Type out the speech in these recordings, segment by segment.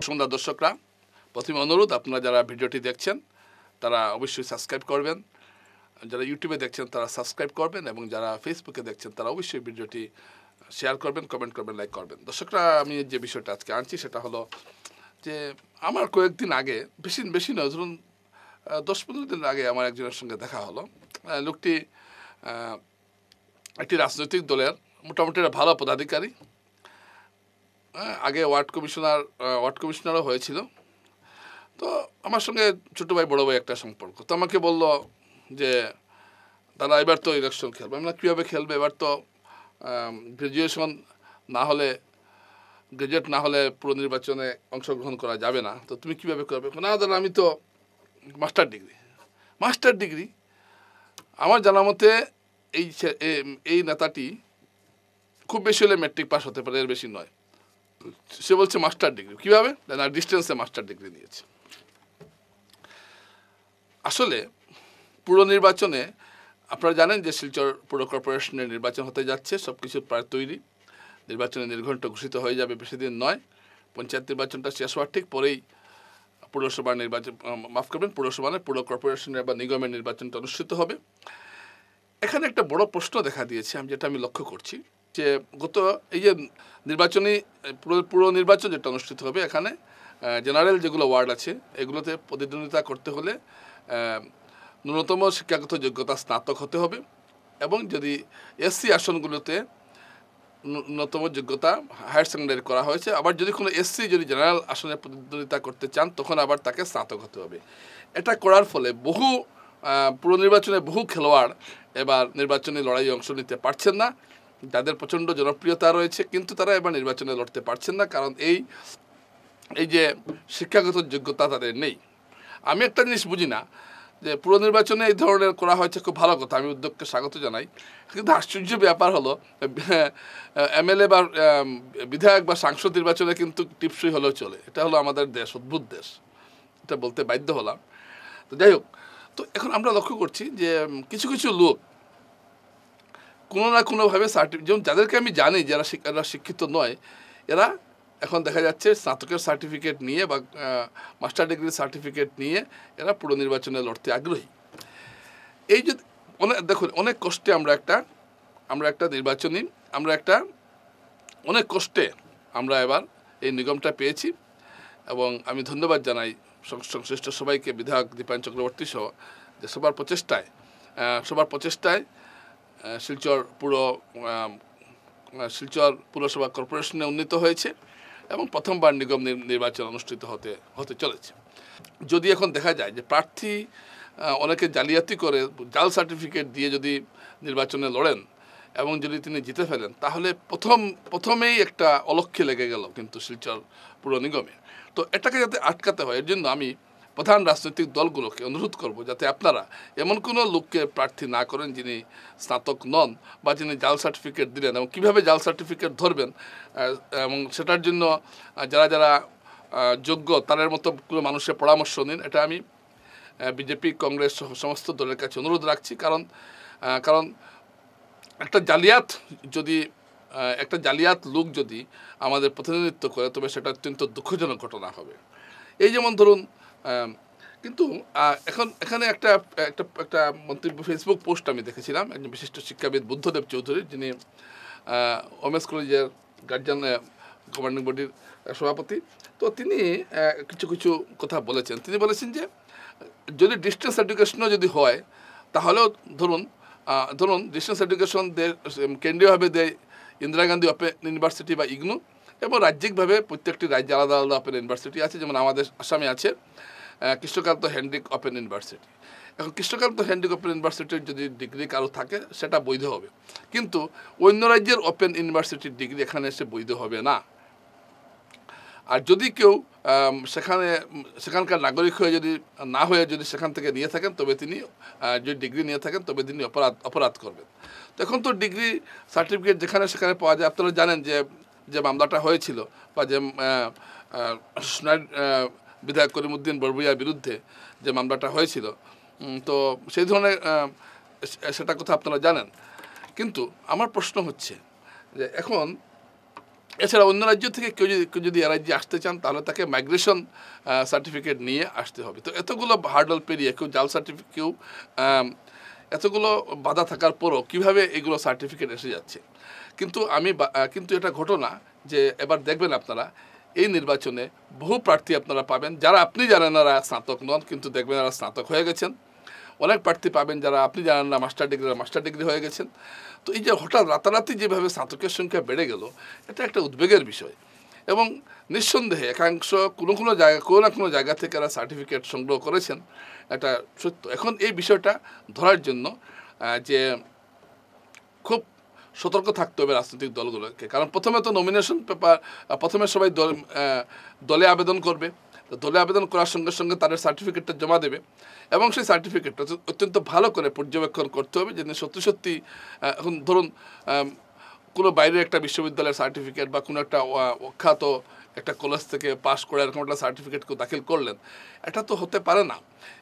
সন্ধ্যা দর্শকরা, প্রথমে অনুরোধ, আপনারা যারা ভিডিওটি দেখছেন তারা অবশ্যই সাবস্ক্রাইব করবেন, যারা ইউটিউবে দেখছেন তারা সাবস্ক্রাইব করবেন, এবং যারা ফেসবুকে দেখছেন তারা অবশ্যই ভিডিওটি শেয়ার করবেন, কমেন্ট করবেন, লাইক করবেন। দর্শকরা, আমি যে বিষয়টা আজকে আনছি সেটা হলো যে আমার কয়েকদিন আগে, বেশি নয়, ধরুন 10-15 দিন আগে আমার একজনের সঙ্গে দেখা হলো। লোকটি একটি রাজনৈতিক দলের মোটামুটি একটা ভালো পদাধিকারী, আগে ওয়ার্ড কমিশনারও হয়েছিল। তো আমার সঙ্গে ছোটো ভাই বড়ো ভাই একটা সম্পর্ক। তো আমাকে বলল যে দাদা এবার তো ইলেকশন খেলবে। আমরা কীভাবে খেলবে, এবার তো গ্রাজুয়েট না হলে পুরো নির্বাচনে অংশগ্রহণ করা যাবে না, তো তুমি কীভাবে করবে? না দাদা, আমি তো মাস্টার ডিগ্রি। আমার জানা মতে এই নেতাটি খুব বেশি হলে ম্যাট্রিক পাস হতে পারে, এর বেশি নয়। সে বলছে মাস্টার ডিগ্রি কীভাবে? না, ডিস্টেন্সে মাস্টার ডিগ্রি নিয়েছে। আসলে পুরো নির্বাচনে আপনারা জানেন যে শিলচর পুর কর্পোরেশনের নির্বাচন হতে যাচ্ছে, সব কিছু প্রায় তৈরি। নির্বাচনের নির্ঘণ্ট ঘোষিত হয়ে যাবে, বেশি দিন নয়। পঞ্চায়েত নির্বাচনটা শেষ হওয়ার ঠিক পরেই পুরসভার নির্বাচন, পুর কর্পোরেশনের বা নিগমের নির্বাচনটা অনুষ্ঠিত হবে। এখানে একটা বড় প্রশ্ন দেখা দিয়েছে, যেটা আমি লক্ষ্য করছি, যে এই যে পুরো নির্বাচন যেটা অনুষ্ঠিত হবে, এখানে জেনারেল যেগুলো ওয়ার্ড আছে এগুলোতে প্রতিদ্বন্দ্বিতা করতে হলে ন্যূনতম শিক্ষাগত যোগ্যতা স্নাতক হতে হবে, এবং যদি এসসি আসনগুলোতে ন্যূনতম যোগ্যতা হায়ার সেকেন্ডারি করা হয়েছে। আবার যদি কোনো এসসি যদি জেনারেল আসনে প্রতিদ্বন্দ্বিতা করতে চান তখন আবার তাকে স্নাতক হতে হবে। এটা করার ফলে পুরো নির্বাচনে বহু খেলোয়াড় এবার নির্বাচনী লড়াইয়ে অংশ নিতে পারছেন না। যাদের প্রচণ্ড জনপ্রিয়তা রয়েছে, কিন্তু তারা এবার নির্বাচনে লড়তে পারছেন না, কারণ এই যে শিক্ষাগত যোগ্যতা তাদের নেই। আমি একটা জিনিস বুঝি না, যে পুরো নির্বাচনে এই ধরনের করা হয়েছে, খুব ভালো কথা, আমি উদ্যোগকে স্বাগত জানাই। কিন্তু আশ্চর্য ব্যাপার হলো, এমএলএ বা বিধায়ক বা সাংসদ নির্বাচনে কিন্তু টিপসই হলেও চলে। এটা হলো আমাদের দেশ, অদ্ভুত দেশ, এটা বলতে বাধ্য হলাম। তো যাই হোক, তো এখন আমরা লক্ষ্য করছি যে কিছু কিছু লোক কোনো না কোনোভাবে যেমন যাদেরকে আমি জানি যারা শিক্ষিত নয়, এরা এখন দেখা যাচ্ছে স্নাতকের সার্টিফিকেট নিয়ে বা মাস্টার ডিগ্রির সার্টিফিকেট নিয়ে এরা পুরো নির্বাচনে লড়তে আগ্রহী। এই যে দেখুন, অনেক কষ্টে আমরা এবার এই নিগমটা পেয়েছি, এবং আমি ধন্যবাদ জানাই সংশ্লিষ্ট সবাইকে, বিধায়ক দীপায়ন চক্রবর্তী সহ, যে সবার প্রচেষ্টায় শিলচর পুরসভা কর্পোরেশনে উন্নীত হয়েছে, এবং প্রথমবার নিগম নির্বাচন অনুষ্ঠিত হতে চলেছে। যদি এখন দেখা যায় যে প্রার্থী অনেকে জালিয়াতি করে জাল সার্টিফিকেট দিয়ে যদি নির্বাচনে লড়েন এবং যদি তিনি জিতে ফেলেন, তাহলে প্রথমেই একটা অলক্ষ্যে লেগে গেল কিন্তু শিলচর পুর নিগমে। তো এটাকে যাতে আটকাতে হয়, এর জন্য আমি প্রধান রাজনৈতিক দলগুলোকে অনুরোধ করব যাতে আপনারা এমন কোনো লোককে প্রার্থী না করেন যিনি স্নাতক নন বা যিনি জাল সার্টিফিকেট দিলেন, এবং কীভাবে জাল সার্টিফিকেট ধরবেন, এবং সেটার জন্য যারা যোগ্য তাদের মতো কোনো মানুষের পরামর্শ নিন। এটা আমি বিজেপি, কংগ্রেস সহ সমস্ত দলের কাছে অনুরোধ রাখছি। কারণ একটা জালিয়াত লোক যদি আমাদের প্রতিনিধিত্ব করে, তবে সেটা অত্যন্ত দুঃখজনক ঘটনা হবে। এই যেমন ধরুন, কিন্তু এখানে একটা মন্তব্য, ফেসবুক পোস্ট আমি দেখেছিলাম একজন বিশিষ্ট শিক্ষাবিদ বুদ্ধদেব চৌধুরী, যিনি ওমেন্স কলেজের গার্জিয়ান গভর্নিং বডির সভাপতি। তো তিনি কিছু কথা বলেছেন। তিনি বলেছেন যে যদি ডিস্টেন্স এডুকেশনও যদি হয়, তাহলেও ধরুন ডিস্টেন্স এডুকেশন কেন্দ্রীয়ভাবে দেয় ইন্দিরা গান্ধী ওপেন ইউনিভার্সিটি বা ইগনু, এবং রাজ্যিকভাবে প্রত্যেকটি রাজ্যে আলাদা আলাদা ওপেন ইউনিভার্সিটি আছে। যেমন আমাদের আসামে আছে কৃষ্ণকান্ত হেনরিক ওপেন ইউনিভার্সিটি। এখন কৃষ্ণকান্ত হেনরিক ওপেন ইউনিভার্সিটির যদি ডিগ্রি কারো থাকে সেটা বৈধ হবে, কিন্তু অন্য রাজ্যের ওপেন ইউনিভার্সিটির ডিগ্রি এখানে এসে বৈধ হবে না। আর যদি কেউ সেখানকার নাগরিক হয়ে যদি সেখান থেকে নিয়ে থাকেন, তবে তিনি যদি ডিগ্রি নিয়ে থাকেন, তবে তিনি অপরাধ করবেন। তো এখন তো ডিগ্রি সার্টিফিকেট যেখানে সেখানে পাওয়া যায়। আপনারা জানেন যে মামলাটা হয়েছিল, বা যে বিধায়ক করিমউদ্দিন বড়ভূঁইয়ার বিরুদ্ধে যে মামলাটা হয়েছিল, তো সেই ধরনের সেটা কথা আপনারা জানেন। কিন্তু আমার প্রশ্ন হচ্ছে যে এখন এছাড়া অন্য রাজ্য থেকে কেউ যদি এ রাজ্যে আসতে চান তাহলে তাকে মাইগ্রেশন সার্টিফিকেট নিয়ে আসতে হবে। তো এতগুলো হার্ডল পেরিয়ে কেউ জাল সার্টিফিকেট কেউ এতগুলো বাধা থাকার পরও কীভাবে এগুলো সার্টিফিকেট এসে যাচ্ছে। কিন্তু এটা ঘটনা যে এবার দেখবেন আপনারা এই নির্বাচনে বহু প্রার্থী আপনারা পাবেন যারা আপনি জানেন না স্নাতক নন, কিন্তু দেখবেন এরা স্নাতক হয়ে গেছেন। অনেক প্রার্থী পাবেন যারা আপনি জানেন না মাস্টার ডিগ্রি হয়ে গেছেন। তো এই যে হঠাৎ রাতারাতি যেভাবে স্নাতকের সংখ্যা বেড়ে গেল, এটা একটা উদ্বেগের বিষয়। এবং নিঃসন্দেহে একাংশ কোনো না কোনো জায়গা থেকে এরা সার্টিফিকেট সংগ্রহ করেছেন, এটা সত্য। এখন এই বিষয়টা ধরার জন্য যে খুব সতর্ক থাকতে হবে রাজনৈতিক দলগুলোকে। কারণ প্রথমে তো নমিনেশন পেপার, প্রথমে সবাই দলে আবেদন করবে। দলে আবেদন করার সঙ্গে সঙ্গে তাদের সার্টিফিকেটটা জমা দেবে এবং সেই সার্টিফিকেটটা অত্যন্ত ভালো করে পর্যবেক্ষণ করতে হবে যে সত্যি সত্যি এখন ধরুন কোনো বাইরের একটা বিশ্ববিদ্যালয়ের সার্টিফিকেট বা কোনো একটা অখ্যাত একটা কলেজ থেকে পাশ করে এরকম একটা সার্টিফিকেট কেউ দাখিল করলেন, এটা তো হতে পারে না।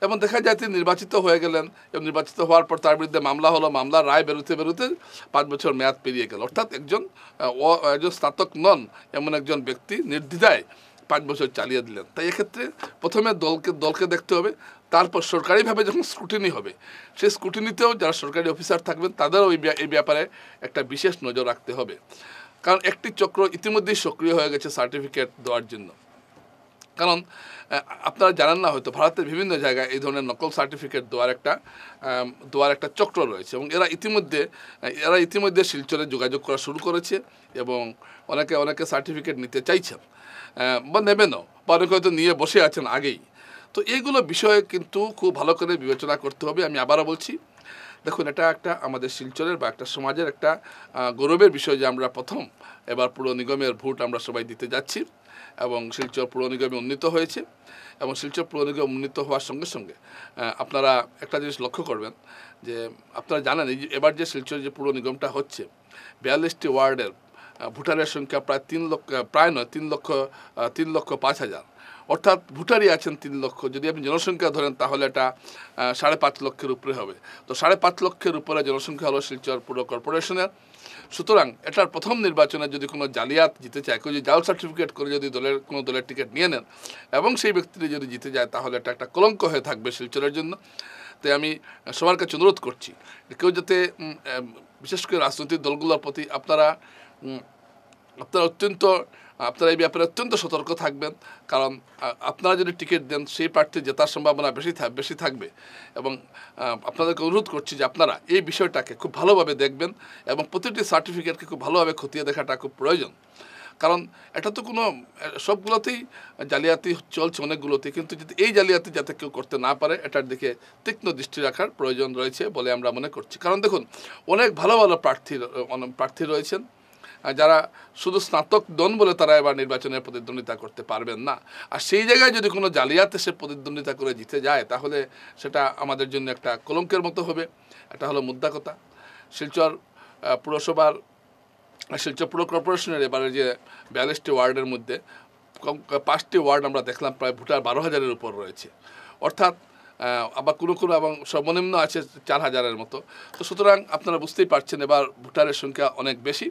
এবং দেখা যায় তিনি নির্বাচিত হয়ে গেলেন এবং নির্বাচিত হওয়ার পর তার বিরুদ্ধে মামলা হলো, মামলার রায় বেরোতে 5 বছর মেয়াদ পেরিয়ে গেল। অর্থাৎ একজন স্নাতক নন এমন একজন ব্যক্তি নির্দ্বিধায় 5 বছর চালিয়ে দিলেন। তাই এক্ষেত্রে প্রথমে দলকে দেখতে হবে, তারপর সরকারিভাবে যখন স্ক্রুটিনি হবে সেই স্ক্রুটিনিতেও যারা সরকারি অফিসার থাকবেন তাদেরও এই ব্যাপারে একটা বিশেষ নজর রাখতে হবে। কারণ একটি চক্র ইতিমধ্যেই সক্রিয় হয়ে গেছে সার্টিফিকেট দেওয়ার জন্য। কারণ আপনারা জানেন না হয়তো ভারতের বিভিন্ন জায়গায় এই ধরনের নকল সার্টিফিকেট দেওয়ার একটা চক্র রয়েছে এবং এরা ইতিমধ্যে শিলচরে যোগাযোগ করা শুরু করেছে এবং অনেকে সার্টিফিকেট নিতে চাইছেন বা নেবেনও, বা অনেকে হয়তো নিয়ে বসে আছেন আগেই। তো এইগুলো বিষয়ে কিন্তু খুব ভালো করে বিবেচনা করতে হবে। আমি আবারও বলছি, দেখুন এটা একটা আমাদের শিলচরের বা একটা সমাজের একটা গৌরবের বিষয় যে আমরা এবার পুর নিগমের ভোট আমরা সবাই দিতে যাচ্ছি এবং শিলচর পুর নিগমে উন্নীত হয়েছে। এবং শিলচর পুর নিগম উন্নীত হওয়ার সঙ্গে সঙ্গে আপনারা একটা জিনিস লক্ষ্য করবেন যে আপনারা জানেন এবার যে শিলচর যে পুর নিগমটা হচ্ছে 42টি ওয়ার্ডের ভোটারের সংখ্যা প্রায় 3,05,000। অর্থাৎ ভোটারই আছেন 3 লক্ষ। যদি আপনি জনসংখ্যা ধরেন তাহলে এটা 5.5 লক্ষের উপরে হবে। তো 5.5 লক্ষের উপরে জনসংখ্যা হলো শিলচর পুর কর্পোরেশনের। সুতরাং এটার প্রথম নির্বাচনে যদি কোনো জালিয়াত জিতে চায়, কেউ যদি জাল সার্টিফিকেট করে যদি কোনো দলের টিকিট নিয়ে নেন এবং সেই ব্যক্তিটি যদি জিতে যায় তাহলে এটা একটা কলঙ্ক হয়ে থাকবে শিলচরের জন্য। তাই আমি সবার কাছে অনুরোধ করছি কেউ যাতে বিশেষ করে রাজনৈতিক দলগুলোর প্রতি আপনারা এই ব্যাপারে অত্যন্ত সতর্ক থাকবেন। কারণ আপনারা যদি টিকিট দেন সেই প্রার্থী জেতার সম্ভাবনা বেশি থাকবে। এবং আপনাদেরকে অনুরোধ করছি যে আপনারা এই বিষয়টাকে খুব ভালোভাবে দেখবেন এবং প্রতিটি সার্টিফিকেটকে খুব ভালোভাবে খতিয়ে দেখাটা খুব প্রয়োজন। কারণ এটা তো সবগুলোতেই জালিয়াতি চলছে অনেকগুলোতে, কিন্তু যদি এই জালিয়াতি যাতে কেউ করতে না পারে এটার দিকে তীক্ষ্ণ দৃষ্টি রাখার প্রয়োজন রয়েছে বলে আমরা মনে করছি। কারণ দেখুন অনেক ভালো প্রার্থী রয়েছেন যারা শুধু স্নাতক নন বলে তারা এবার নির্বাচনে প্রতিদ্বন্দ্বিতা করতে পারবেন না। আর সেই জায়গায় যদি কোনো জালিয়াতে সে প্রতিদ্বন্দ্বিতা করে জিতে যায় তাহলে সেটা আমাদের জন্য একটা কলঙ্কের মতো হবে। এটা হলো মুদ্রা কথা। শিলচর পুর কর্পোরেশনের এবারে যে 42টি ওয়ার্ডের মধ্যে 5টি ওয়ার্ড আমরা দেখলাম প্রায় ভোটার 12,000-এর উপর রয়েছে। অর্থাৎ আবার কোনো এবং সর্বনিম্ন আছে 4,000-এর মতো। তো সুতরাং আপনারা বুঝতেই পারছেন এবার ভোটারের সংখ্যা অনেক বেশি।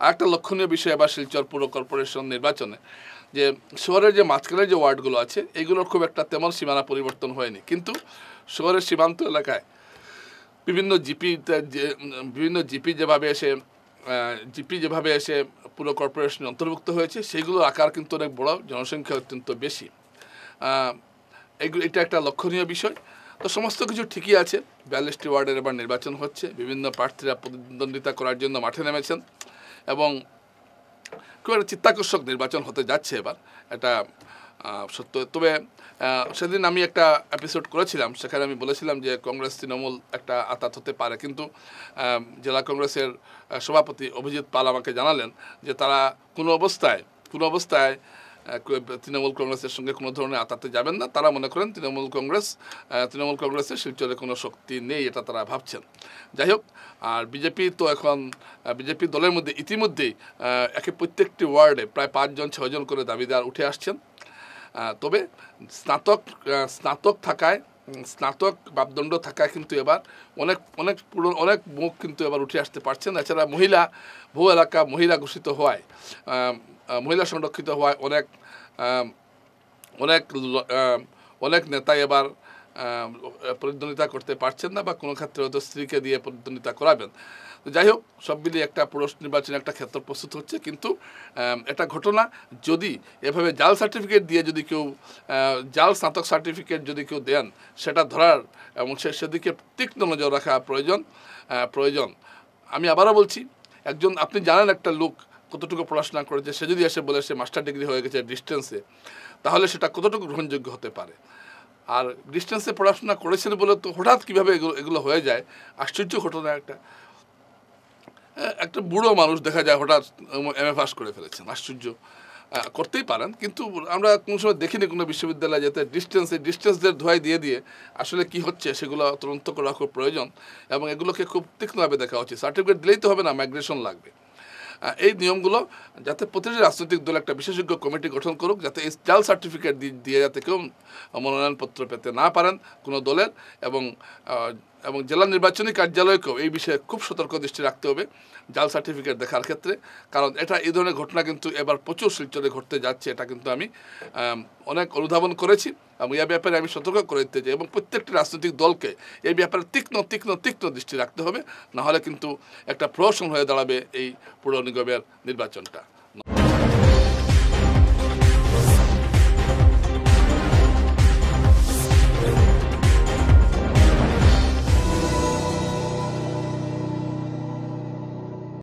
আর একটা লক্ষণীয় বিষয় এবার শিলচর পুর কর্পোরেশন নির্বাচনে যে শহরের যে মাঝখানের যে ওয়ার্ডগুলো আছে এইগুলোর খুব একটা তেমন সীমানা পরিবর্তন হয়নি, কিন্তু শহরের সীমান্ত এলাকায় বিভিন্ন জিপি যেভাবে এসে পুর কর্পোরেশনে অন্তর্ভুক্ত হয়েছে সেইগুলোর আকার কিন্তু অনেক বড়, জনসংখ্যা অত্যন্ত বেশি। এটা একটা লক্ষণীয় বিষয়। তো সমস্ত কিছু ঠিকই আছে। 42টি ওয়ার্ডের এবার নির্বাচন হচ্ছে, বিভিন্ন প্রার্থীরা প্রতিদ্বন্দ্বিতা করার জন্য মাঠে নেমেছেন এবং খুব একটা চিত্তাকর্ষক নির্বাচন হতে যাচ্ছে এবার, এটা সত্য। তবে সেদিন আমি একটা এপিসোড করেছিলাম, সেখানে আমি বলেছিলাম যে কংগ্রেস তৃণমূল একটা আঘাত হতে পারে, কিন্তু জেলা কংগ্রেসের সভাপতি অভিজিৎ পাল আমাকে জানালেন যে তারা কোনো অবস্থায় তৃণমূল কংগ্রেসের সঙ্গে কোনো ধরনের আতাতে যাবেন না। তারা মনে করেন তৃণমূল কংগ্রেসের শিলচরে কোনো শক্তি নেই, এটা তারা ভাবছেন। যাই হোক, আর বিজেপি দলের মধ্যে ইতিমধ্যেই প্রত্যেকটি ওয়ার্ডে প্রায় 5-6 জন করে দাবিদার উঠে আসছেন। তবে স্নাতক থাকায় স্নাতক মাপদণ্ড থাকা কিন্তু এবার অনেক মুখ কিন্তু এবার উঠে আসতে পারছেন। এছাড়া মহিলা বহু এলাকা মহিলা ঘোষিত হওয়ায় মহিলা সংরক্ষিত হওয়ায় অনেক অনেক নেতা এবার প্রতিদ্বন্দ্বিতা করতে পারছেন না, বা কোনো ক্ষেত্রে হয়তো স্ত্রীকে দিয়ে প্রতিদ্বন্দ্বিতা করাবেন। তো যাই হোক, সব মিলিয়ে একটা পুরুষ নির্বাচনে একটা ক্ষেত্র প্রস্তুত হচ্ছে। কিন্তু এটা ঘটনা, যদি এভাবে জাল সার্টিফিকেট দিয়ে যদি কেউ জাল স্নাতক সার্টিফিকেট যদি কেউ দেন, সেটা ধরার এবং সেদিকে তীক্ষ্ণ নজর রাখা প্রয়োজন। আমি আবারও বলছি, আপনি জানেন একটা লোক কতটুকু পড়াশোনা করেছে, সে যদি এসে বলে সে মাস্টার ডিগ্রি হয়ে গেছে ডিস্টেন্সে, তাহলে সেটা কতটুকু গ্রহণযোগ্য হতে পারে? আর ডিস্টেন্সে পড়াশোনা করেছেন বলে তো হঠাৎ কীভাবে এগুলো হয়ে যায়, আশ্চর্য ঘটনা। একটা বুড়ো মানুষ দেখা যায় হঠাৎ MA পাস করে ফেলেছেন, আশ্চর্য। করতেই পারেন, কিন্তু আমরা কোনো সময় দেখিনি কোনো বিশ্ববিদ্যালয়ে যাতে ডিস্টেন্সদের ধোয়াই দিয়ে আসলে কি হচ্ছে সেগুলো তদন্ত করা খুব প্রয়োজন, এবং এগুলোকে খুব তীক্ষ্ণভাবে দেখা উচিত। সার্টিফিকেট দিলেই তো হবে না, মাইগ্রেশন লাগবে। এই নিয়মগুলো যাতে প্রতিটি রাজনৈতিক দল একটা বিশেষজ্ঞ কমিটি গঠন করুক, যাতে এই জাল সার্টিফিকেট দিয়ে যাতে কেউ মনোনয়নপত্র পেতে না পারেন কোনো দলের, এবং জেলা নির্বাচনী কার্যালয়কেও এই বিষয়ে খুব সতর্ক দৃষ্টি রাখতে হবে জাল সার্টিফিকেট দেখার ক্ষেত্রে। কারণ এই ধরনের ঘটনা কিন্তু এবার প্রচুর শিলচরে ঘটতে যাচ্ছে। এটা কিন্তু আমি অনেক অনুধাবন করেছি, এবং এই ব্যাপারে আমি সতর্ক করে দিতে চাই, এবং প্রত্যেকটি রাজনৈতিক দলকে এই ব্যাপারে তীক্ষ্ণ দৃষ্টি রাখতে হবে। নাহলে কিন্তু একটা প্রহসন হয়ে দাঁড়াবে এই পুর নিগমের নির্বাচনটা।